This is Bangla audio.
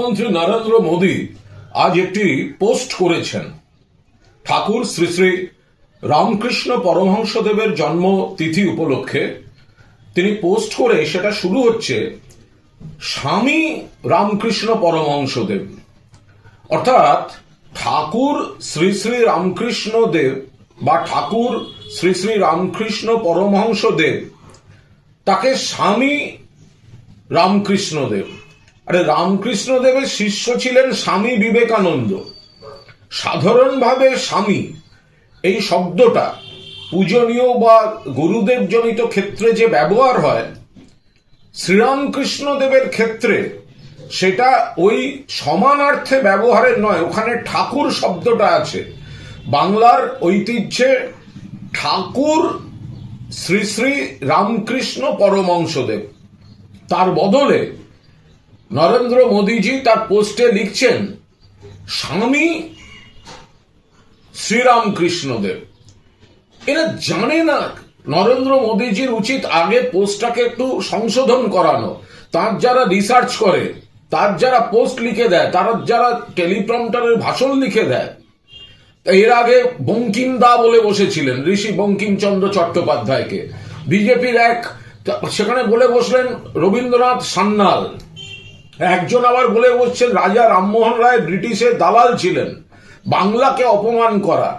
প্রধানমন্ত্রী নরেন্দ্র মোদী আজ একটি পোস্ট করেছেন। ঠাকুর শ্রী শ্রী রামকৃষ্ণ পরমহংসদেবের জন্ম তিথি উপলক্ষে তিনি পোস্ট করে সেটা শুরু হচ্ছে স্বামী রামকৃষ্ণ পরমহংসদেব, অর্থাৎ ঠাকুর শ্রী শ্রী রামকৃষ্ণ দেব বা ঠাকুর শ্রী শ্রী রামকৃষ্ণ পরমহংসদেব তাকে স্বামী রামকৃষ্ণ দেব। আরে রামকৃষ্ণ দেবের শিষ্য ছিলেন স্বামী বিবেকানন্দ। সাধারণভাবে স্বামী এই শব্দটা পূজনীয় বা গুরুদেব জনিত ক্ষেত্রে যে ব্যবহার হয়, শ্রীরামকৃষ্ণ দেবের ক্ষেত্রে সেটা ওই সমানার্থে ব্যবহারের নয়, ওখানে ঠাকুর শব্দটা আছে। বাংলার ঐতিহ্যে ঠাকুর শ্রী শ্রী রামকৃষ্ণ পরমহংসদেব, তার বদলে নরেন্দ্র মোদীজি তার পোস্টে লিখছেন স্বামী শ্রীরামকৃষ্ণ দেব। এরা জানে না নরেন্দ্র মোদীজির উচিত আগে পোস্টটাকে একটু সংশোধন করানো। তার যারা রিসার্চ করে, তার যারা পোস্ট লিখে দেয়, তারা যারা টেলিপ্রম্পটারের ভাষণ লিখে দেয়, এর আগে বঙ্কিম দা বলে বসেছিলেন ঋষি বঙ্কিমচন্দ্র চট্টোপাধ্যায়কে, বিজেপির এক সেখানে বলে বসলেন রবীন্দ্রনাথ সান্যাল, একজন আবার বলে বসছেন রাজা রামমোহন রায় ব্রিটিশের দালাল ছিলেন। বাংলাকে অপমান করা।